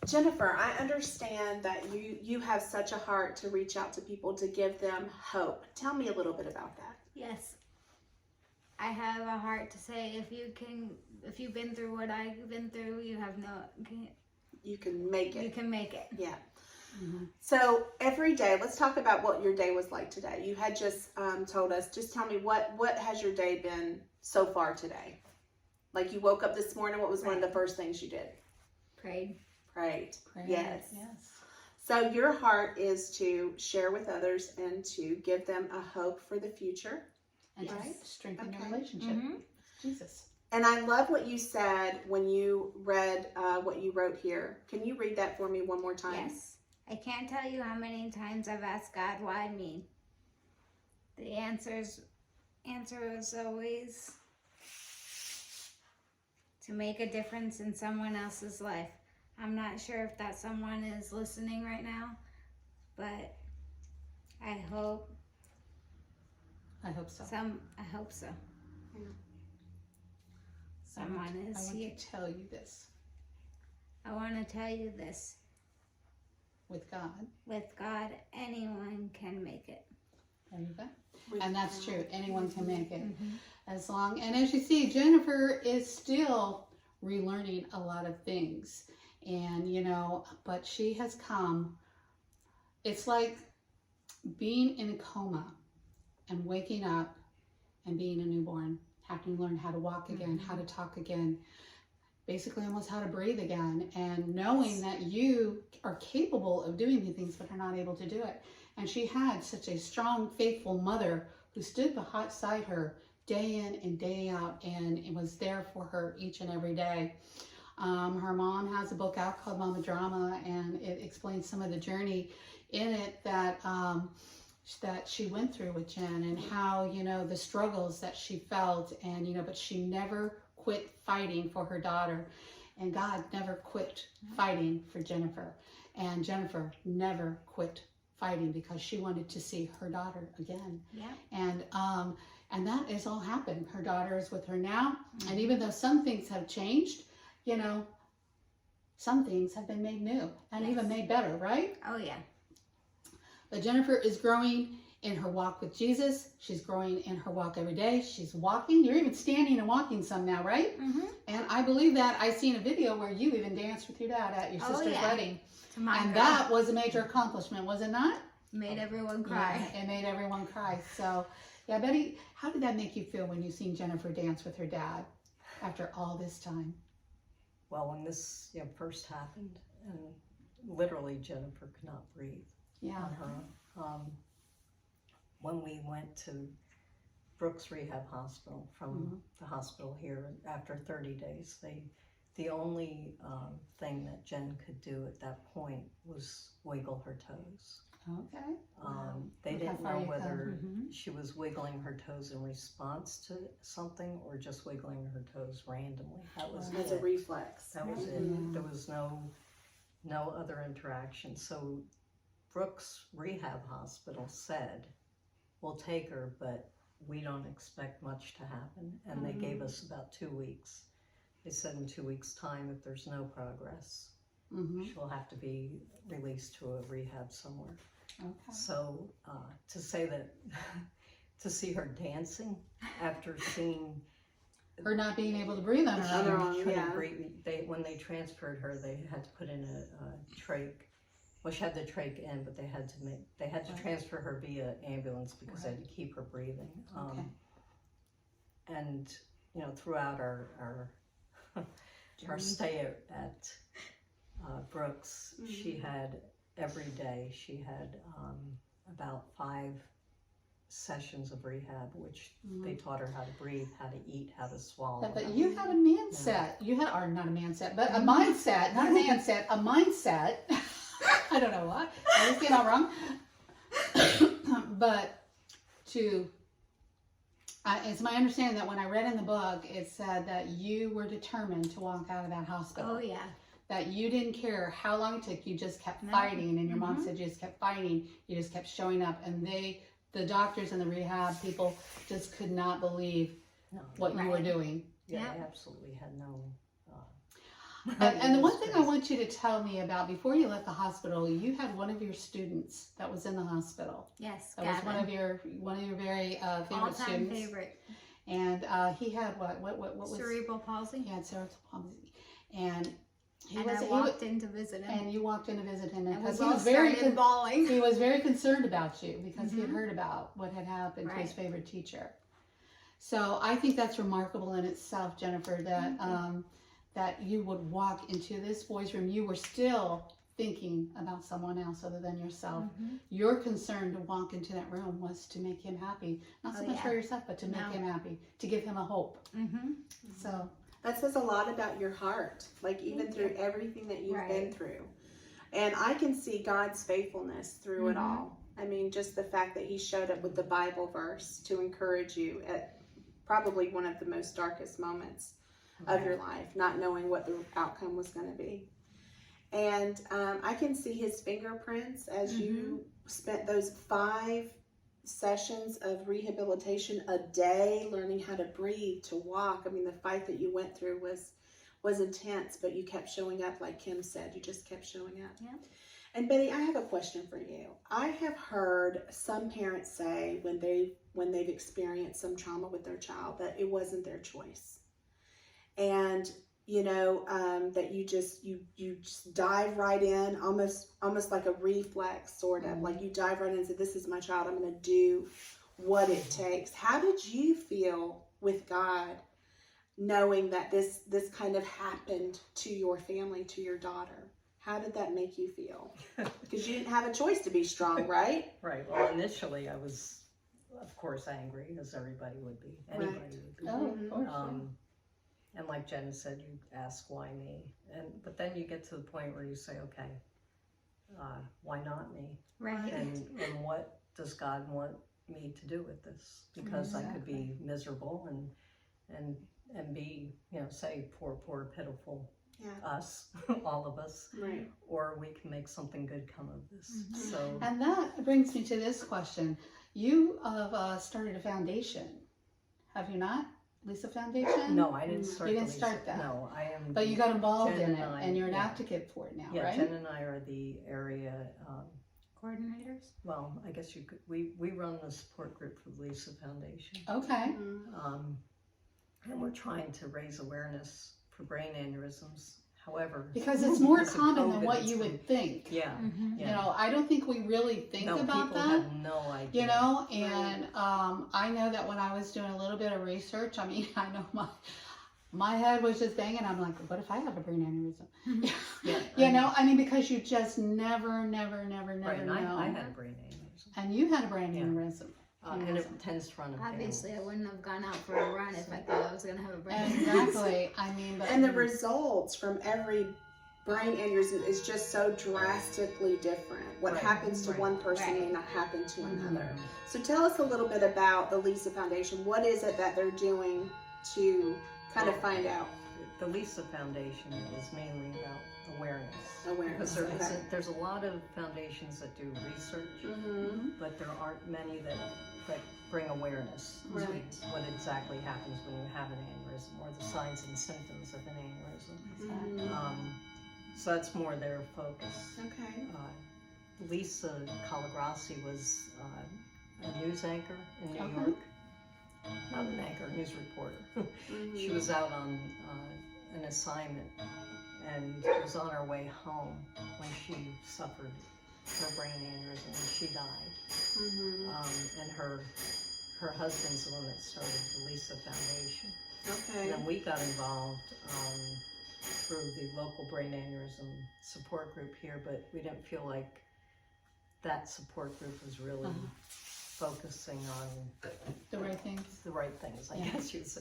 Jennifer, I understand that you have such a heart to reach out to people to give them hope. Tell me a little bit about that. Yes. I have a heart to say if you've been through what I've been through, you can make it. You can make it. Yeah. Mm-hmm. So every day, let's talk about what your day was like today. You had just told us, just tell me what has your day been so far today? Like you woke up this morning, what was one of the first things you did? Prayed. Yes. So your heart is to share with others and to give them a hope for the future. And right? to strengthen your relationship with Jesus. And I love what you said when you read what you wrote here. Can you read that for me one more time? Yes. I can't tell you how many times I've asked God why me. The answer is always to make a difference in someone else's life. I'm not sure if that someone is listening right now, but I hope so. I hope so. Yeah. Someone is I want here. to tell you this. I want to tell you this. With God, Anyone can make it. there you go. And that's true. Anyone can make it. As long, and as you see, Jennifer is still relearning a lot of things. And, but she has come. It's like being in a coma and waking up and being a newborn, having to learn how to walk again, how to talk again, basically almost how to breathe again, and knowing that you are capable of doing these things but are not able to do it. And she had such a strong, faithful mother who stood beside her day in and day out, and it was there for her each and every day. Her mom has a book out called Mama Drama, and it explains some of the journey in it that she went through with Jen, and how, the struggles that she felt, and, but she never quit fighting for her daughter, and God never quit fighting for Jennifer, and Jennifer never quit fighting because she wanted to see her daughter again. And that is all happened. Her daughter is with her now, and even though some things have changed, some things have been made new and even made better, right? Oh yeah. But Jennifer is growing in her walk with Jesus. She's growing in her walk every day. She's walking. You're even standing and walking some now, right? And I believe that I seen a video where you even danced with your dad at your sister's wedding. And that was a major accomplishment, was it not? Made everyone cry. Yeah, it made everyone cry. So, yeah, Betty, how did that make you feel when you seen Jennifer dance with her dad after all this time? Well, when this first happened, and literally Jennifer could not breathe on her own. When we went to Brooks Rehab Hospital from the hospital here, after 30 days, the only thing that Jen could do at that point was wiggle her toes. Okay. They didn't know whether she was wiggling her toes in response to something or just wiggling her toes randomly. That was as a reflex. That was it. There was no other interaction. So Brooks Rehab Hospital said, "We'll take her, but we don't expect much to happen." And they gave us about 2 weeks. They said in 2 weeks' time, if there's no progress, she'll have to be released to a rehab somewhere. Okay. So to say that, to see her dancing after seeing Her not being able to breathe on her own. when they transferred her, they had to put in a trach. Well, she had the trach in, but they had to transfer her via ambulance because they had to keep her breathing. And throughout our stay at Brooks, she had every day about 5 sessions of rehab, which they taught her how to breathe, how to eat, how to swallow. Yeah, but you had a mindset. You had, or not a mindset, but a mindset, not a mindset, a mindset. I don't know why. I was getting all wrong. But it's my understanding that when I read in the book, it said that you were determined to walk out of that hospital. Oh yeah. That you didn't care how long it took, you just kept fighting, and your mom said you just kept fighting, you just kept showing up, and the doctors and the rehab people just could not believe what you were doing. Yeah, they absolutely had no. And the one thing I want you to tell me about, before you left the hospital, you had one of your students that was in the hospital. Yes, That was one of your very favorite all-time students. favorite. And he had what was cerebral palsy. He had cerebral palsy, and I walked in to visit him. And you walked in to visit him, and because he was very bawling. He was very concerned about you, because he had heard about what had happened to his favorite teacher. So I think that's remarkable in itself, Jennifer, that that you would walk into this boy's room. You were still thinking about someone else other than yourself. Your concern to walk into that room was to make him happy, not so much for yourself, but to make him happy, to give him a hope. So that says a lot about your heart, like even through everything that you've been through. And I can see God's faithfulness through it all. I mean, just the fact that he showed up with the Bible verse to encourage you at probably one of the most darkest moments of your life, not knowing what the outcome was going to be. And I can see his fingerprints as you spent those 5 sessions of rehabilitation a day, learning how to breathe, to walk. I mean, the fight that you went through was intense, but you kept showing up, like Kim said. You just kept showing up. Yeah. And Betty, I have a question for you. I have heard some parents say when they've experienced some trauma with their child that it wasn't their choice, and that you just dive right in, almost like a reflex, sort of like you dive right in and say, "This is my child. I'm going to do what it takes." How did you feel with God, knowing that this kind of happened to your family, to your daughter? How did that make you feel? Because you didn't have a choice to be strong, right? Right. Well, initially I was, of course, angry, as everybody would be. Anybody would be. of course. And like Jen said, you ask, why me? But then you get to the point where you say, okay, why not me? Right. And what does God want me to do with this? Because I could be miserable and be, say, poor, pitiful. Us, all of us, Right. Or we can make something good come of this. So, And that brings me to this question. You have started a foundation, have you not? Lisa Foundation? no, I didn't start. You didn't the start that. No, I am. But you got involved Jen in it, I, and you're an advocate for it now, Yeah, right? Jen and I are the area. Coordinators. Well, I guess you could. We run the support group for the Lisa Foundation, Okay. and we're trying to raise awareness for brain aneurysms. However, Because it's more because of common than COVID, what it's you been- would think. Yeah, yeah. I don't think we really think no, about people that. have no idea. And I know that when I was doing a little bit of research, I mean, I know my head was just banging. I'm like, what if I have a brain aneurysm? Yeah, I mean, because you just never right. know. I had a brain aneurysm, And you had a brain Yeah. aneurysm. and it tends to run in Obviously, I families. wouldn't have gone out for a run if I thought I was going to have a brain. Exactly. I mean, but And the results from every brain aneurysm is just so drastically different. What Right, happens to right, one person right. may not happen to another. Mhm. So tell us a little bit about the Lisa Foundation. What is it that they're doing to kind of find out? The Lisa Foundation is mainly about awareness. Awareness, Because okay. there's a lot of foundations that do research, Mm-hmm. but there aren't many that bring awareness Right. to what exactly happens when you have an aneurysm, or the signs and symptoms of an aneurysm. Mm-hmm. So that's more their focus. Okay. Lisa Calagrassi was a news anchor in New Okay. York. Not an anchor, a news reporter. Mm-hmm. She was out on an assignment and was on her way home when she suffered her brain aneurysm and she died. Mm-hmm. And her husband's the one that started the Lisa Foundation. Okay. And then we got involved through the local brain aneurysm support group here, but we didn't feel like that support group was really focusing on the right things. the right things, I Yeah. guess you'd say.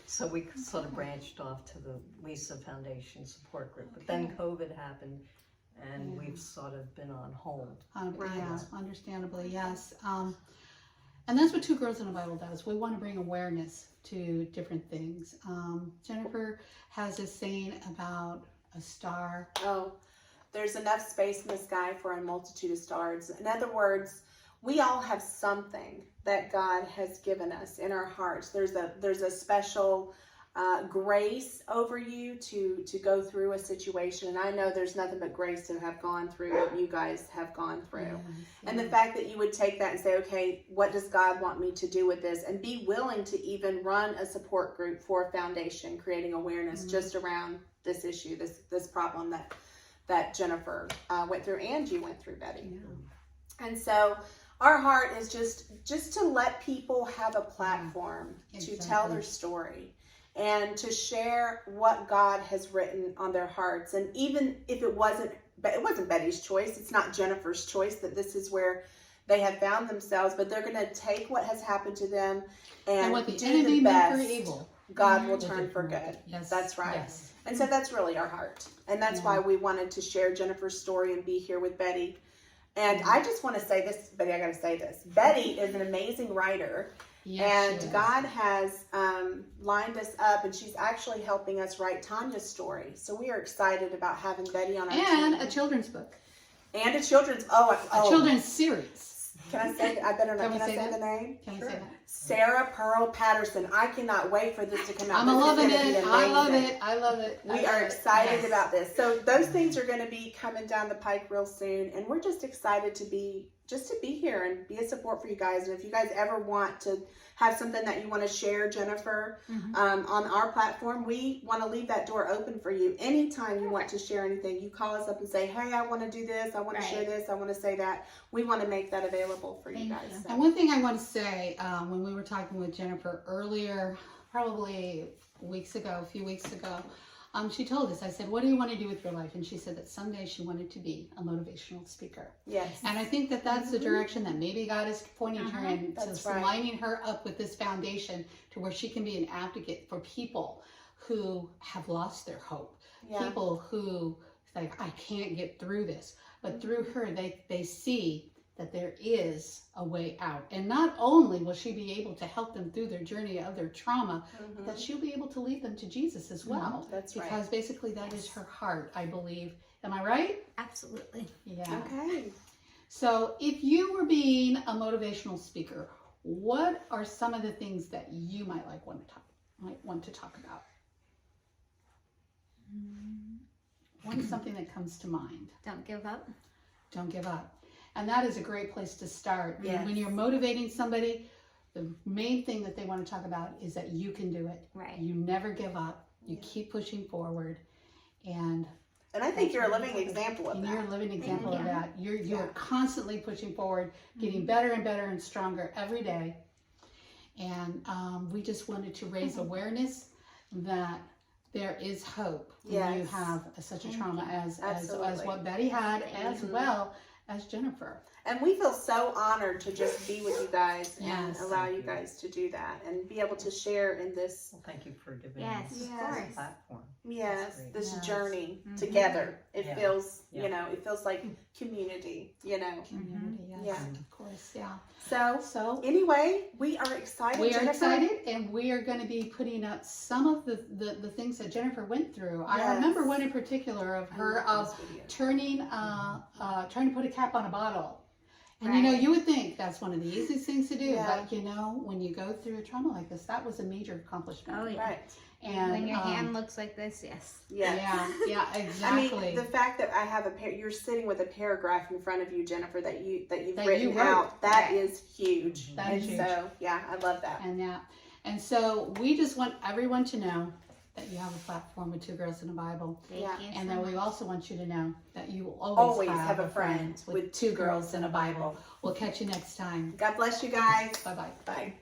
So we sort of branched off to the Lisa Foundation support group. But then COVID happened, and we've sort of been on hold. Right. Yeah, understandably, yes. And that's what Two Girls in a Bible does. We want to bring awareness to different things. Jennifer has this saying about a star. Oh, there's enough space in the sky for a multitude of stars. In other words, we all have something that God has given us in our hearts. There's a special grace over you to go through a situation. And I know there's nothing but grace to have gone through what you guys have gone through. And the fact that you would take that and say, okay, what does God want me to do with this? And be willing to even run a support group for a foundation, creating awareness just around this issue, this problem that Jennifer went through and you went through, Betty. And so our heart is just to let people have a platform to tell their story and to share what God has written on their hearts. And even if it wasn't Betty's choice, it's not Jennifer's choice that this is where they have found themselves, but they're going to take what has happened to them and what the do enemy the meant for best. evil, God will turn for good. Yes, That's right. Yes. And so that's really our heart. And that's why we wanted to share Jennifer's story and be here with Betty. And I just want to say this, Betty, I got to say this. Betty is an amazing writer. Yes, And God has lined us up, and she's actually helping us write Tanya's story. So we are excited about having Betty on our team. And a children's book. And a children's, A children's series. Can I say, I better not, Can can we I say say that? the name? Can we say that? Sarah Pearl Patterson. I cannot wait for this to come out. I'm This is loving gonna be it. I love amazing. it. I love it. We are excited about this. So those things are going to be coming down the pike real soon, and we're just excited to be here and be a support for you guys. And if you guys ever want to have something that you want to share, Jennifer, on our platform, we want to leave that door open for you. Anytime you want to share anything, you call us up and say, hey, I want to do this, I want to share this, I want to say that. We want to make that available for you guys. So. And one thing I want to say, when we were talking with Jennifer earlier, probably a few weeks ago, she told us, I said, what do you want to do with your life? And she said that someday she wanted to be a motivational speaker. Yes. And I think that that's the direction that maybe God is pointing her in, That's to lining her up with this foundation to where she can be an advocate for people who have lost their hope. People who like, I can't get through this. But through her, they see that there is a way out. And not only will she be able to help them through their journey of their trauma, but that she'll be able to lead them to Jesus as well. That's right. Because basically that is her heart, I believe. Am I right? Absolutely. Yeah. Okay. So if you were being a motivational speaker, what are some of the things that you might want to talk about? What is something that comes to mind? Don't give up. Don't give up. And that is a great place to start. Yes. When you're motivating somebody, the main thing that they want to talk about is that you can do it. Right. You never give up. You keep pushing forward. And I think you're a living example of that. you're a living example of that. You're constantly pushing forward, getting better and better and stronger every day. And we just wanted to raise awareness that there is hope when you have such a trauma as what Betty had, as well as Jennifer. And we feel so honored to just be with you guys and Yes. allow you guys to do that and be able to share in this, Well, thank you for giving Yes, us of this course. platform. yes, great. this Yes. journey together. It Yeah. feels, Yeah. you know, it feels like community, you know. Community, yes, Yeah. of course, yeah. So anyway, we are excited. We are Jennifer. excited, and we are going to be putting up some of the things that Jennifer went through. I Yes. remember one in particular of her I love those videos. turning, trying to put a cap on a bottle. And Right. you would think that's one of the easiest things to do, Yeah. but when you go through a trauma like this, that was a major accomplishment. Oh, yeah. Right. And When your hand looks like this, yes. Yeah. yeah, exactly. I mean, the fact that I have you're sitting with a paragraph in front of you, Jennifer, that you've That written you wrote. out. That Right. is huge. That and is huge. so, yeah, I love that. And so we just want everyone to know that you have a platform with Two Girls in the Bible. Thank Yeah. you And so then we much. also want you to know that you will Always always have a friend with Two Girls in a Bible. We'll catch you next time. God bless you guys. Bye-bye. Bye.